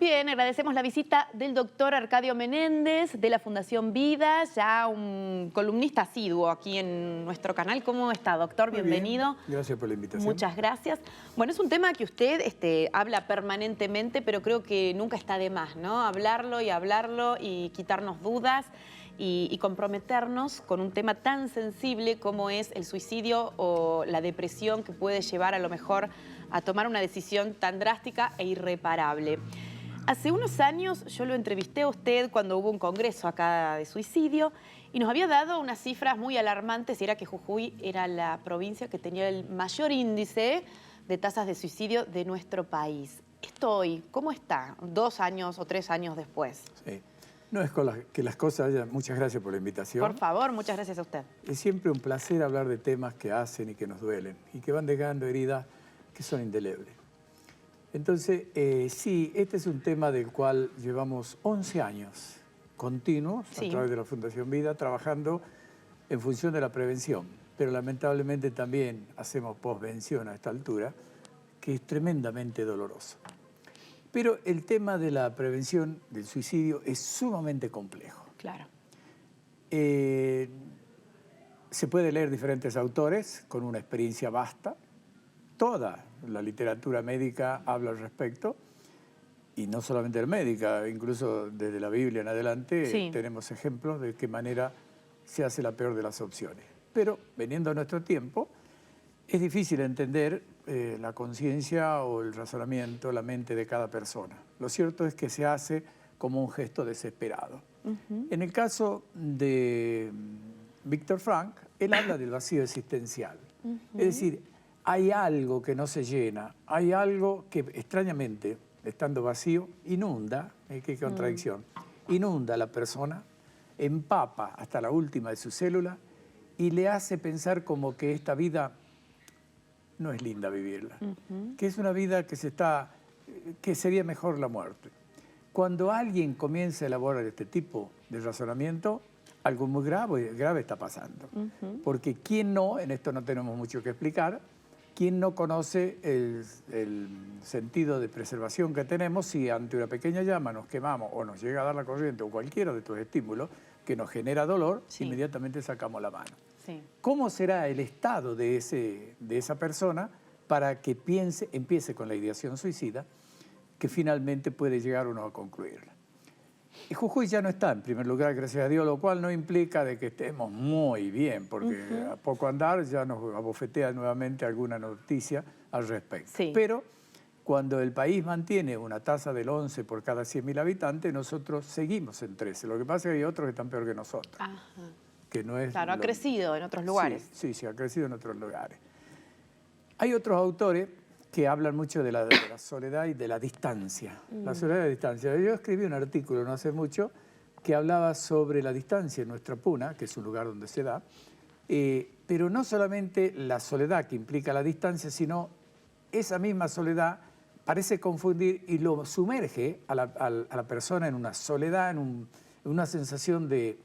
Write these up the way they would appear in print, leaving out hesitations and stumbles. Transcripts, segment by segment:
Bien, agradecemos la visita del doctor Arcadio Menéndez de la Fundación Vida, ya un columnista asiduo aquí en nuestro canal. ¿Cómo está, doctor? Muy Bienvenido. bien. Gracias por la invitación. Muchas gracias. Bueno, es un tema que usted habla permanentemente, pero creo que nunca está de más, ¿no? Hablarlo y quitarnos dudas y comprometernos con un tema tan sensible como es el suicidio o la depresión, que puede llevar a lo mejor a tomar una decisión tan drástica e irreparable. Hace unos años yo lo entrevisté a usted cuando hubo un congreso acá de suicidio y nos había dado unas cifras muy alarmantes, y era que Jujuy era la provincia que tenía el mayor índice de tasas de suicidio de nuestro país. Esto hoy, ¿cómo está? 2 años o 3 años después. Sí. No es que las cosas hayan... Muchas gracias por la invitación. Por favor, muchas gracias a usted. Es siempre un placer hablar de temas que hacen y que nos duelen y que van dejando heridas que son indelebles. Entonces, sí, este es un tema del cual llevamos 11 años continuos a través de la Fundación Vida trabajando en función de la prevención, pero lamentablemente también hacemos posvención a esta altura, que es tremendamente doloroso. Pero el tema de la prevención del suicidio es sumamente complejo. Claro. Se puede leer diferentes autores con una experiencia vasta. Toda la literatura médica habla al respecto, y no solamente la médica, incluso desde la Biblia en adelante tenemos ejemplos de qué manera se hace la peor de las opciones. Pero, veniendo a nuestro tiempo, es difícil entender la conciencia o el razonamiento, la mente de cada persona. Lo cierto es que se hace como un gesto desesperado. En el caso de Viktor Frankl, él habla del vacío existencial. Es decir, hay algo que no se llena, hay algo que extrañamente, estando vacío, inunda, qué contradicción, inunda a la persona, empapa hasta la última de sus células y le hace pensar como que esta vida no es linda vivirla, que es una vida que sería mejor la muerte. Cuando alguien comienza a elaborar este tipo de razonamiento, algo muy grave está pasando. Porque ¿quién no? En esto no tenemos mucho que explicar. ¿Quién no conoce el sentido de preservación que tenemos si ante una pequeña llama nos quemamos o nos llega a dar la corriente o cualquiera de estos estímulos que nos genera dolor, inmediatamente sacamos la mano? ¿Cómo será el estado de esa persona para que empiece con la ideación suicida, que finalmente puede llegar uno a concluirla? Y Jujuy ya no está en primer lugar, gracias a Dios, lo cual no implica de que estemos muy bien, porque a poco andar ya nos abofetea nuevamente alguna noticia al respecto. Pero cuando el país mantiene una tasa del 11 por cada 100.000 habitantes, nosotros seguimos en 13. Lo que pasa es que hay otros que están peor que nosotros. Que no es claro, ha crecido en otros lugares. Sí, ha crecido en otros lugares. Hay otros autores que hablan mucho de la soledad y de la distancia. La soledad y la distancia. Yo escribí un artículo no hace mucho que hablaba sobre la distancia en nuestra puna, que es un lugar donde se da, pero no solamente la soledad que implica la distancia, sino esa misma soledad parece confundir y lo sumerge a la persona en una soledad, en una sensación de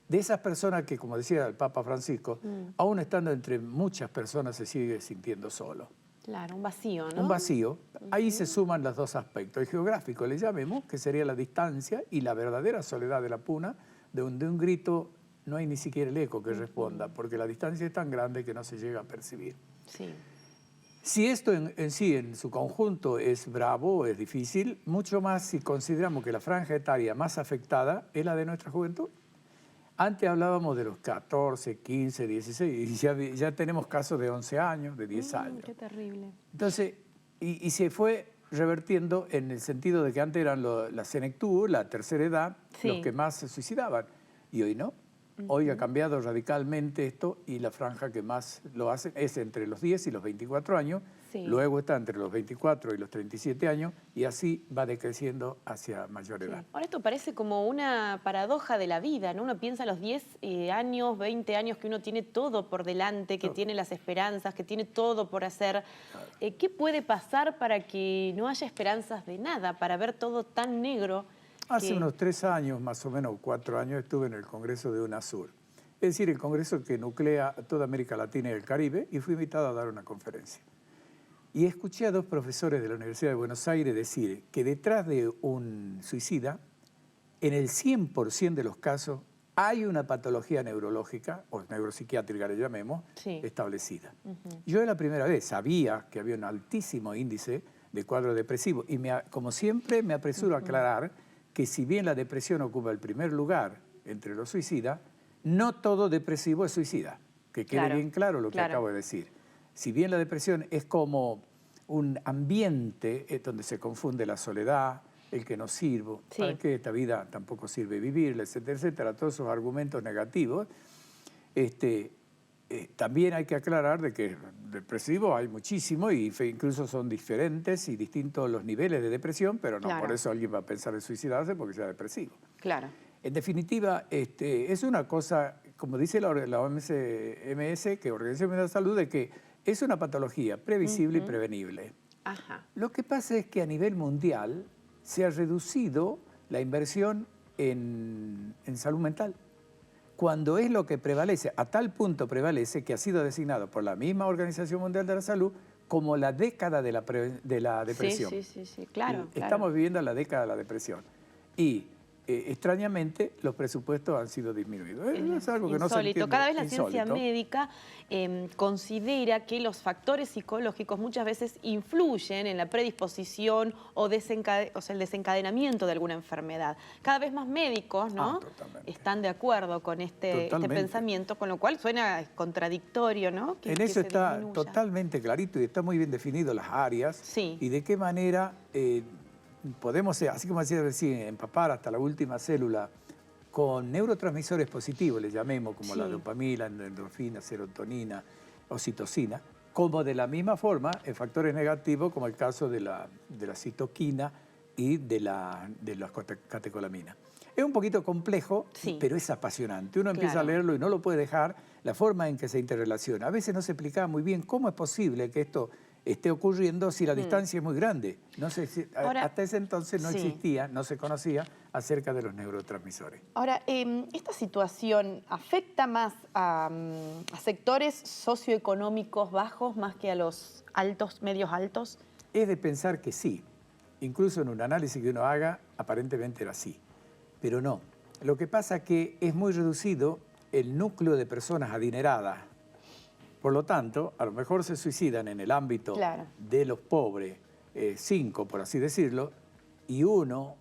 esas personas que, como decía el Papa Francisco, aún estando entre muchas personas se sigue sintiendo solo. Claro, un vacío, ¿no? Un vacío. Ahí se suman los dos aspectos. El geográfico, le llamemos, que sería la distancia, y la verdadera soledad de la puna, donde un grito no hay ni siquiera el eco que responda, porque la distancia es tan grande que no se llega a percibir. Si esto en su conjunto es bravo, es difícil, mucho más si consideramos que la franja etaria más afectada es la de nuestra juventud. Antes hablábamos de los 14, 15, 16, y ya tenemos casos de 11 años, de 10 años. Qué terrible. Entonces, y se fue revertiendo en el sentido de que antes eran la senectud, la tercera edad, los que más se suicidaban. Y hoy no. Hoy ha cambiado radicalmente esto, y la franja que más lo hace es entre los 10 y los 24 años, luego está entre los 24 y los 37 años, y así va decreciendo hacia mayor edad. Ahora, esto parece como una paradoja de la vida, ¿no? Uno piensa a los 10 años, 20 años que uno tiene todo por delante, que tiene las esperanzas, que tiene todo por hacer. ¿Qué puede pasar para que no haya esperanzas de nada, para ver todo tan negro? Hace unos 3 años, más o menos 4 años, estuve en el Congreso de UNASUR. Es decir, el Congreso que nuclea a toda América Latina y el Caribe, y fui invitado a dar una conferencia. Y escuché a dos profesores de la Universidad de Buenos Aires decir que detrás de un suicida, en el 100% de los casos, hay una patología neurológica, o neuropsiquiátrica le llamemos, Sí. establecida. Yo la primera vez sabía que había un altísimo índice de cuadro depresivo y como siempre me apresuro a aclarar que si bien la depresión ocupa el primer lugar entre los suicidas, no todo depresivo es suicida. Que quede bien claro lo que acabo de decir. Si bien la depresión es como un ambiente donde se confunde la soledad, el que no sirvo, para qué esta vida tampoco sirve vivirla, etcétera, etcétera, todos esos argumentos negativos, también hay que aclarar de que depresivo hay muchísimo y incluso son diferentes y distintos los niveles de depresión, pero no por eso alguien va a pensar en suicidarse porque sea depresivo. Claro. En definitiva, es una cosa, como dice la OMS, que Organización Mundial de la Salud, de que es una patología previsible y prevenible. Ajá. Lo que pasa es que a nivel mundial se ha reducido la inversión en salud mental, cuando es lo que prevalece, a tal punto prevalece que ha sido designado por la misma Organización Mundial de la Salud como la década de la depresión. Sí, claro. Estamos viviendo la década de la depresión. Y extrañamente los presupuestos han sido disminuidos. Es algo que no se entiende. Cada vez la ciencia médica considera que los factores psicológicos muchas veces influyen en la predisposición o el desencadenamiento de alguna enfermedad. Cada vez más médicos, ¿no? Están de acuerdo con este pensamiento, con lo cual suena contradictorio, ¿no? En eso está totalmente clarito y está muy bien definido las áreas y de qué manera podemos, así como decía recién, empapar hasta la última célula con neurotransmisores positivos, le llamemos, como la dopamina, la endorfina, serotonina, oxitocina, como de la misma forma en factores negativos, como el caso de la citoquina y de la catecolamina. Es un poquito complejo, pero es apasionante. Uno empieza a leerlo y no lo puede dejar, la forma en que se interrelaciona. A veces no se explicaba muy bien cómo es posible que esto esté ocurriendo si la distancia es muy grande. No sé si, hasta ese entonces no existía, no se conocía acerca de los neurotransmisores. Ahora, ¿esta situación afecta más a sectores socioeconómicos bajos más que a los altos, medios altos? Es de pensar que sí. Incluso en un análisis que uno haga, aparentemente era así. Pero no. Lo que pasa es que es muy reducido el núcleo de personas adineradas. Por lo tanto, a lo mejor se suicidan en el ámbito de los pobres, 5 por así decirlo, y uno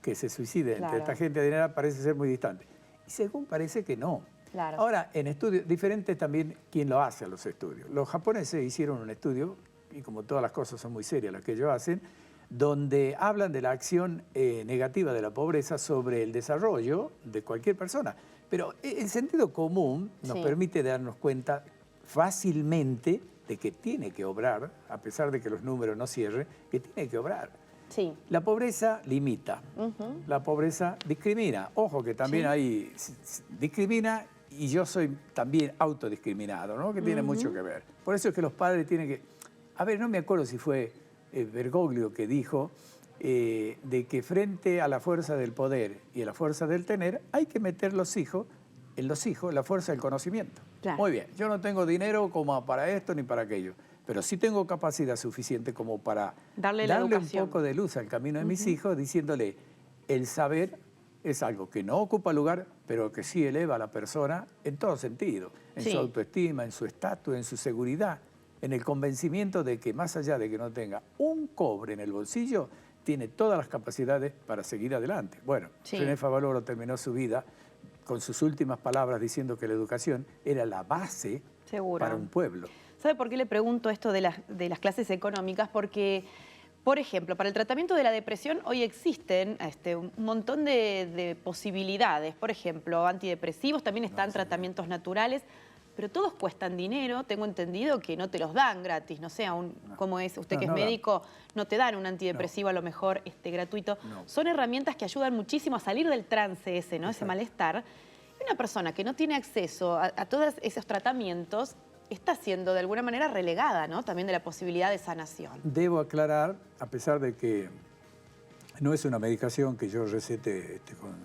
que se suicide entre esta gente adinerada parece ser muy distante. Y según parece que no. Ahora, en estudios diferentes también, ¿quién lo hace a los estudios? Los japoneses hicieron un estudio, y como todas las cosas son muy serias las que ellos hacen, donde hablan de la acción negativa de la pobreza sobre el desarrollo de cualquier persona. Pero el sentido común nos permite darnos cuenta fácilmente de que tiene que obrar, a pesar de que los números no cierren, que tiene que obrar. La pobreza limita, la pobreza discrimina. Ojo que también hay discrimina y yo soy también autodiscriminado, ¿no? Que tiene mucho que ver. Por eso es que los padres tienen que... A ver, no me acuerdo si fue Bergoglio que dijo de que frente a la fuerza del poder y a la fuerza del tener hay que meter en los hijos la fuerza del conocimiento. Muy bien, yo no tengo dinero como para esto ni para aquello, pero sí tengo capacidad suficiente como para darle un poco de luz al camino de mis hijos, diciéndole, el saber es algo que no ocupa lugar, pero que sí eleva a la persona en todo sentido, en su autoestima, en su estatus, en su seguridad, en el convencimiento de que más allá de que no tenga un cobre en el bolsillo, tiene todas las capacidades para seguir adelante. Bueno, René Favaloro terminó su vida con sus últimas palabras diciendo que la educación era la base para un pueblo. ¿Sabe por qué le pregunto esto de las clases económicas? Porque, por ejemplo, para el tratamiento de la depresión hoy existen un montón de posibilidades. Por ejemplo, antidepresivos, también están tratamientos naturales, pero todos cuestan dinero. Tengo entendido que no te los dan gratis. No sé, cómo es, usted que es médico, no te dan un antidepresivo a lo mejor gratuito. Son herramientas que ayudan muchísimo a salir del trance ese, ¿no? Ese malestar. Y una persona que no tiene acceso a todos esos tratamientos está siendo de alguna manera relegada, ¿no? También de la posibilidad de sanación. Debo aclarar, a pesar de que no es una medicación que yo recete con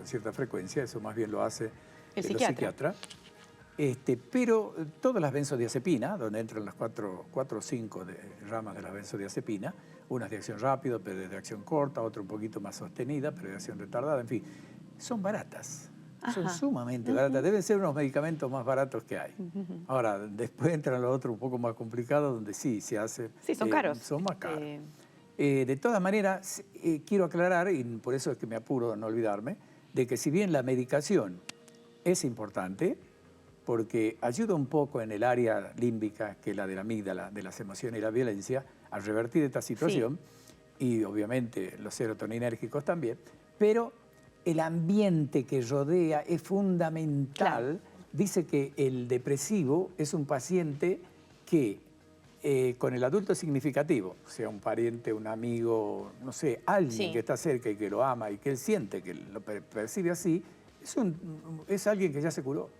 cierta frecuencia, eso más bien lo hace el psiquiatra. Pero todas las benzodiazepinas, donde entran las cuatro o cinco ramas de la benzodiazepina, unas de acción rápida, pero de acción corta, otra un poquito más sostenida, pero de acción retardada, en fin, son baratas. Son sumamente baratas. Deben ser unos medicamentos más baratos que hay. Ahora, después entran los otros un poco más complicados, donde sí se hace... Sí, son caros. Son más caros. De todas maneras, quiero aclarar, y por eso es que me apuro a no olvidarme, de que si bien la medicación es importante, porque ayuda un poco en el área límbica, que es la de la amígdala, de las emociones y la violencia, a revertir esta situación, y obviamente los serotoninérgicos también, pero el ambiente que rodea es fundamental. Claro. Dice que el depresivo es un paciente que con el adulto significativo, sea un pariente, un amigo, no sé, alguien que está cerca y que lo ama y que él siente que lo percibe así, es alguien que ya se curó.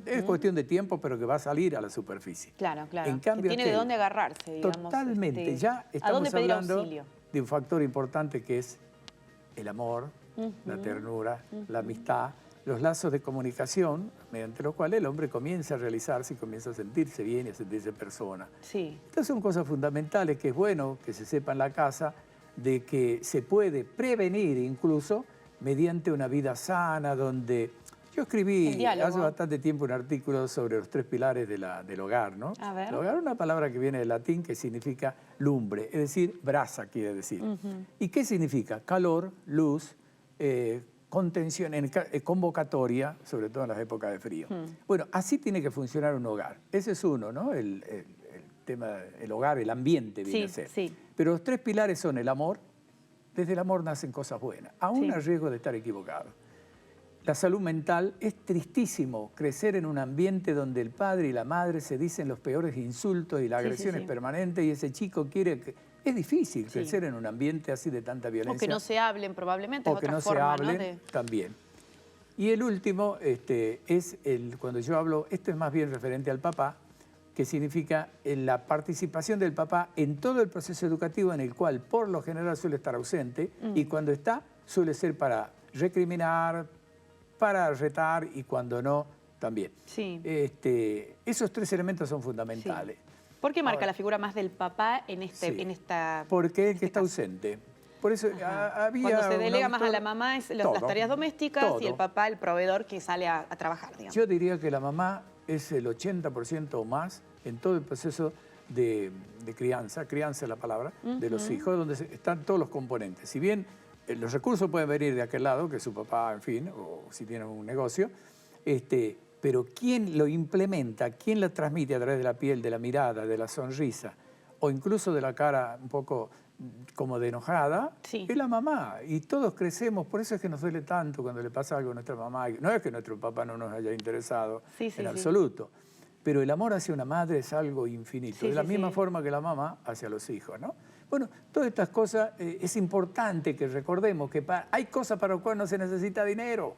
Es cuestión de tiempo, pero que va a salir a la superficie. Claro, claro. En cambio, que tiene de dónde agarrarse, digamos. Totalmente. Ya estamos hablando de un factor importante que es el amor, la ternura, la amistad, los lazos de comunicación, mediante los cuales el hombre comienza a realizarse y comienza a sentirse bien y a sentirse persona. Sí. Estas son cosas fundamentales que es bueno que se sepa en la casa, de que se puede prevenir incluso mediante una vida sana, donde... Yo escribí hace bastante tiempo un artículo sobre los 3 pilares del hogar, ¿no? A ver. El hogar es una palabra que viene del latín que significa lumbre, es decir, brasa quiere decir. ¿Y qué significa? Calor, luz, contención, convocatoria, sobre todo en las épocas de frío. Bueno, así tiene que funcionar un hogar. Ese es uno, ¿no? El tema, el hogar, el ambiente viene a ser. Sí. Pero los 3 pilares son el amor. Desde el amor nacen cosas buenas, aún a riesgo de estar equivocado. La salud mental, es tristísimo crecer en un ambiente donde el padre y la madre se dicen los peores insultos y la agresión es permanente y ese chico quiere que... Es difícil crecer en un ambiente así de tanta violencia. O que no se hablen probablemente, o que no se hablen también. Y el último es cuando yo hablo, esto es más bien referente al papá, que significa la participación del papá en todo el proceso educativo en el cual por lo general suele estar ausente y cuando está suele ser para recriminar, para retar y cuando no, también. Sí. Esos 3 elementos son fundamentales. Sí. ¿Por qué marca la figura más del papá en esta...? Porque es el que está ausente. Por eso había... Cuando se delega más a la mamá es las tareas domésticas y el papá el proveedor que sale a trabajar, digamos. Yo diría que la mamá es el 80% o más en todo el proceso de crianza es la palabra, de los hijos, donde están todos los componentes. Si bien los recursos pueden venir de aquel lado, que su papá, en fin, o si tiene un negocio, pero ¿quién lo implementa? ¿Quién la transmite a través de la piel, de la mirada, de la sonrisa, o incluso de la cara un poco como de enojada? Es la mamá. Y todos crecemos, por eso es que nos duele tanto cuando le pasa algo a nuestra mamá. No es que nuestro papá no nos haya interesado en absoluto, pero el amor hacia una madre es algo infinito, de la misma forma que la mamá hacia los hijos, ¿no? Bueno, todas estas cosas es importante que recordemos que hay cosas para las cuales no se necesita dinero,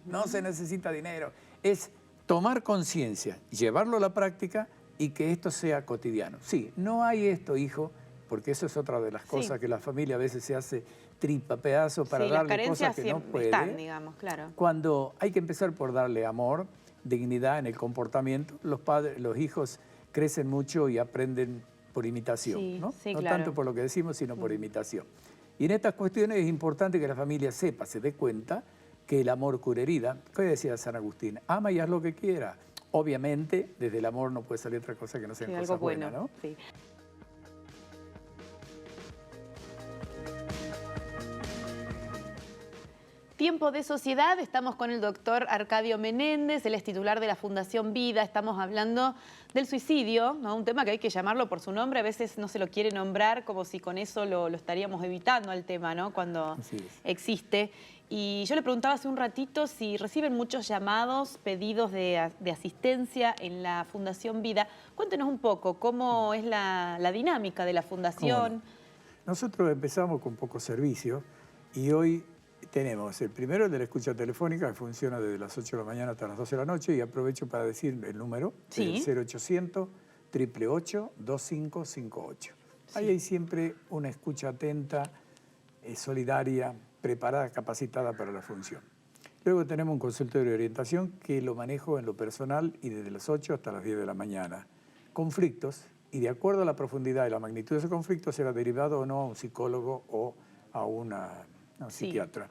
no se necesita dinero. Es tomar conciencia, llevarlo a la práctica y que esto sea cotidiano. Sí, no hay esto, hijo, porque eso es otra de las cosas que la familia a veces se hace tripa, pedazo para darle cosas que no puede. Están, digamos, claro. Cuando hay que empezar por darle amor, dignidad en el comportamiento, los hijos crecen mucho y aprenden por imitación, ¿no? No tanto por lo que decimos, sino por imitación. Y en estas cuestiones es importante que la familia sepa, se dé cuenta que el amor cura herida. ¿Qué decía San Agustín? Ama y haz lo que quiera. Obviamente, desde el amor no puede salir otra cosa que no sean cosas buenas, ¿no? Sí. Tiempo de Sociedad, estamos con el doctor Arcadio Menéndez, él es titular de la Fundación Vida, estamos hablando del suicidio, ¿no? Un tema que hay que llamarlo por su nombre, a veces no se lo quiere nombrar como si con eso lo estaríamos evitando al tema, ¿no? Cuando existe. Y yo le preguntaba hace un ratito si reciben muchos llamados, pedidos de asistencia en la Fundación Vida. Cuéntenos un poco cómo es la dinámica de la Fundación. No? Nosotros empezamos con pocos servicios y hoy tenemos el primero, el de la escucha telefónica, que funciona desde las 8 de la mañana hasta las 12 de la noche, y aprovecho para decir el número, el 0800-888-2558. Ahí hay siempre una escucha atenta, solidaria, preparada, capacitada para la función. Luego tenemos un consultorio de orientación que lo manejo en lo personal y desde las 8 hasta las 10 de la mañana. Conflictos, y de acuerdo a la profundidad y la magnitud de ese conflicto será derivado o no a un psicólogo o a un psiquiatra.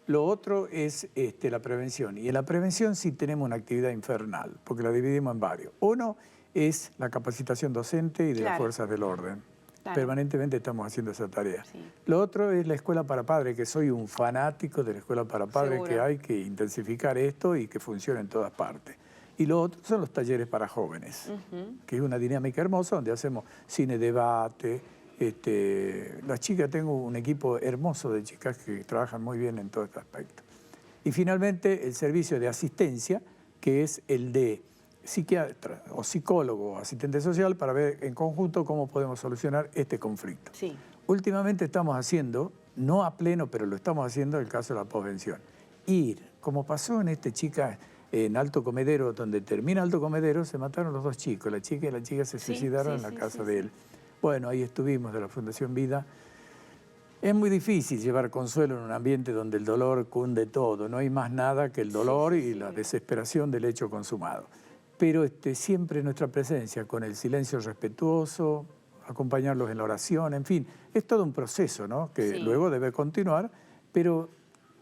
Lo otro es la prevención, y en la prevención sí tenemos una actividad infernal, porque la dividimos en varios. Uno es la capacitación docente y de las fuerzas del orden. Claro. Permanentemente estamos haciendo esa tarea. Sí. Lo otro es la escuela para padres, que soy un fanático de la escuela para padres. Seguro. Que hay que intensificar esto y que funcione en todas partes. Y lo otro son los talleres para jóvenes, que es una dinámica hermosa donde hacemos cine debate. Las chicas, tengo un equipo hermoso de chicas que trabajan muy bien en todo este aspecto. Y finalmente el servicio de asistencia, que es el de psiquiatra o psicólogo o asistente social para ver en conjunto cómo podemos solucionar este conflicto. Sí. Últimamente estamos haciendo, no a pleno, pero lo estamos haciendo en el caso de la posvención. Ir, como pasó en chica en Alto Comedero, donde termina Alto Comedero, se mataron los dos chicos, la chica y la chica se suicidaron en la casa de él. Bueno, ahí estuvimos de la Fundación Vida. Es muy difícil llevar consuelo en un ambiente donde el dolor cunde todo, no hay más nada que el dolor y la desesperación del hecho consumado. Pero siempre nuestra presencia con el silencio respetuoso, acompañarlos en la oración, en fin, es todo un proceso, ¿no? Que luego debe continuar, pero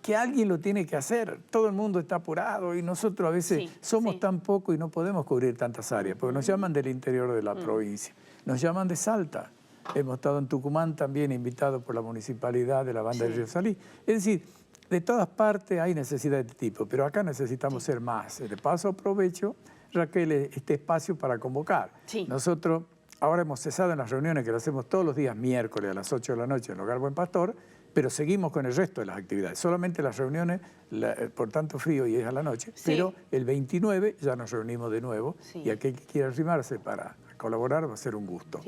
que alguien lo tiene que hacer. Todo el mundo está apurado y nosotros a veces somos tan poco y no podemos cubrir tantas áreas, porque nos llaman del interior de la provincia, nos llaman de Salta. Hemos estado en Tucumán también, invitados por la municipalidad de la banda de Río Salí. Es decir, de todas partes hay necesidad de este tipo, pero acá necesitamos ser más. De paso aprovecho, Raquel, este espacio para convocar. Nosotros ahora hemos cesado en las reuniones que las hacemos todos los días miércoles a las 8 de la noche en el Hogar Buen Pastor, pero seguimos con el resto de las actividades. Solamente las reuniones, por tanto frío y es a la noche, pero el 29 ya nos reunimos de nuevo y aquel que quiera arrimarse para colaborar va a ser un gusto.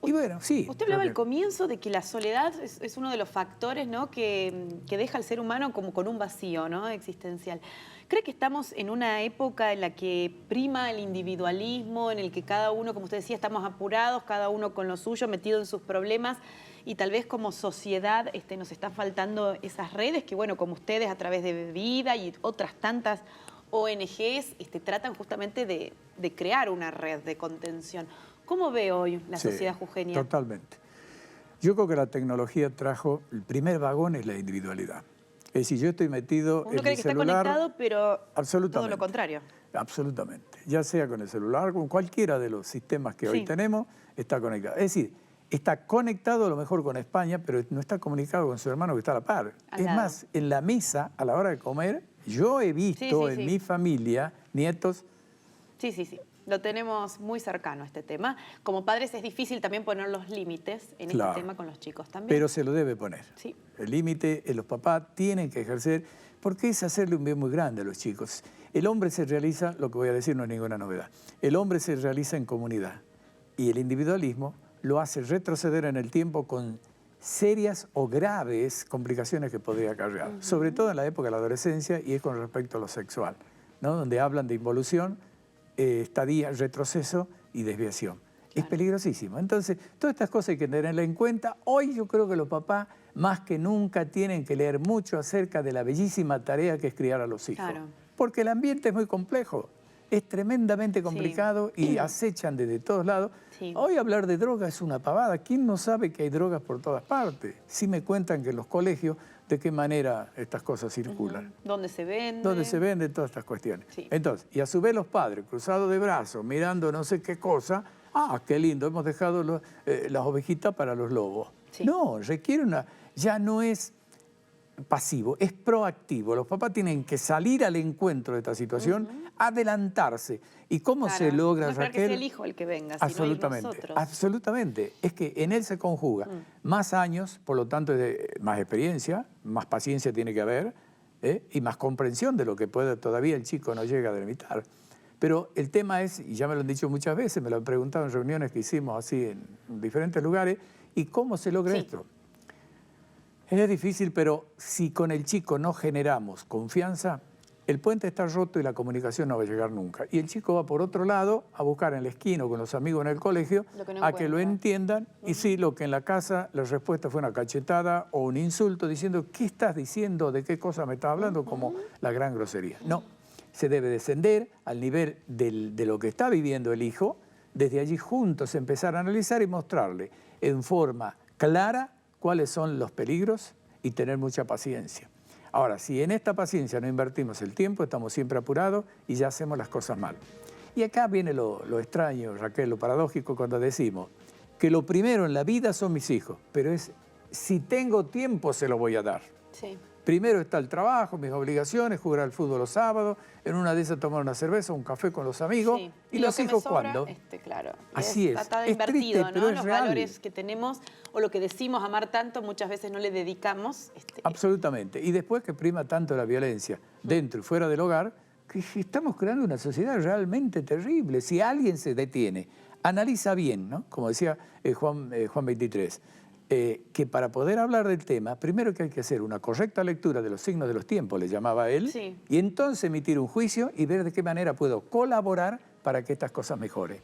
Y bueno, Usted hablaba al comienzo de que la soledad es uno de los factores, ¿no?, que deja al ser humano como con un vacío, ¿no?, existencial. ¿Cree que estamos en una época en la que prima el individualismo, en el que cada uno, como usted decía, estamos apurados, cada uno con lo suyo, metido en sus problemas, y tal vez como sociedad nos está faltando esas redes que, bueno, como ustedes a través de Vida y otras tantas ONGs tratan justamente de crear una red de contención? ¿Cómo ve hoy la sociedad jujeña? Totalmente. Yo creo que la tecnología trajo, el primer vagón es la individualidad. Es decir, yo estoy metido en mi celular. Uno cree que está conectado, pero absolutamente, todo lo contrario. Absolutamente. Ya sea con el celular, con cualquiera de los sistemas que hoy tenemos, está conectado. Es decir, está conectado a lo mejor con España, pero no está comunicado con su hermano que está a la par. Es más, en la mesa, a la hora de comer, yo he visto en mi familia nietos. Sí. Lo tenemos muy cercano a este tema. Como padres es difícil también poner los límites en este tema con los chicos también. Pero se lo debe poner. El límite, los papás tienen que ejercer, porque es hacerle un bien muy grande a los chicos. El hombre se realiza, lo que voy a decir no es ninguna novedad, el hombre se realiza en comunidad y el individualismo lo hace retroceder en el tiempo con serias o graves complicaciones que podría acarrear, sobre todo en la época de la adolescencia y es con respecto a lo sexual, ¿no?, donde hablan de involución, estadía, retroceso y desviación. Es peligrosísimo. Entonces, todas estas cosas hay que tenerlas en cuenta. Hoy yo creo que los papás, más que nunca, tienen que leer mucho acerca de la bellísima tarea que es criar a los hijos. Porque el ambiente es muy complejo, es tremendamente complicado y acechan desde todos lados. Hoy hablar de drogas es una pavada. ¿Quién no sabe que hay drogas por todas partes? Sí me cuentan que en los colegios, de qué manera estas cosas circulan. ¿Dónde se venden? ¿Dónde se venden todas estas cuestiones? Entonces, y a su vez los padres, cruzados de brazos, mirando no sé qué cosa, qué lindo, hemos dejado las ovejitas para los lobos. No, requiere ya no es pasivo, es proactivo. Los papás tienen que salir al encuentro de esta situación, adelantarse. ¿Y cómo se logra, Raquel? Que sea el hijo el que venga, absolutamente, sino nosotros. Absolutamente. Es que en él se conjuga más años, por lo tanto, más experiencia, más paciencia tiene que haber, y más comprensión de lo que todavía el chico no llega a delimitar. Pero el tema es, y ya me lo han dicho muchas veces, me lo han preguntado en reuniones que hicimos así en diferentes lugares, ¿y cómo se logra esto? Es difícil, pero si con el chico no generamos confianza, el puente está roto y la comunicación no va a llegar nunca. Y el chico va por otro lado a buscar en la esquina o con los amigos en el colegio a que lo entiendan. Y sí, lo que en la casa la respuesta fue una cachetada o un insulto diciendo ¿qué estás diciendo? ¿De qué cosa me estás hablando? Como la gran grosería. No, se debe descender al nivel de lo que está viviendo el hijo, desde allí juntos empezar a analizar y mostrarle en forma clara cuáles son los peligros y tener mucha paciencia. Ahora, si en esta paciencia no invertimos el tiempo, estamos siempre apurados y ya hacemos las cosas mal. Y acá viene lo extraño, Raquel, lo paradójico cuando decimos que lo primero en la vida son mis hijos, pero es si tengo tiempo se lo voy a dar. Sí. Primero está el trabajo, mis obligaciones, jugar al fútbol los sábados, en una de esas tomar una cerveza, un café con los amigos. Sí. ¿Y los hijos cuándo? Claro. Así es. Está Es invertido, triste, pero ¿no? es Los real. valores que tenemos o lo que decimos amar tanto, muchas veces no le dedicamos. Absolutamente. Y después que prima tanto la violencia dentro y fuera del hogar, que estamos creando una sociedad realmente terrible. Si alguien se detiene, analiza bien, ¿no? Como decía Juan 23, que para poder hablar del tema, primero que hay que hacer una correcta lectura de los signos de los tiempos, le llamaba él, Sí. y entonces emitir un juicio y ver de qué manera puedo colaborar para que estas cosas mejoren.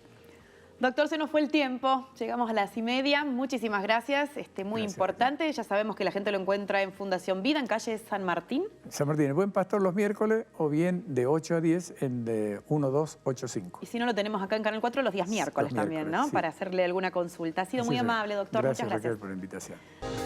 Doctor, se nos fue el tiempo, llegamos a las 1:30, muchísimas gracias, muy Gracias. importante, ya sabemos que la gente lo encuentra en Fundación Vida, en calle San Martín. San Martín, el Buen Pastor los miércoles o bien de 8 a 10 en 1285. Y si no, lo tenemos acá en Canal 4 los días miércoles también, ¿no? sí. Para hacerle alguna consulta. Ha sido muy amable, doctor, Gracias, muchas gracias. Raquel, por la invitación.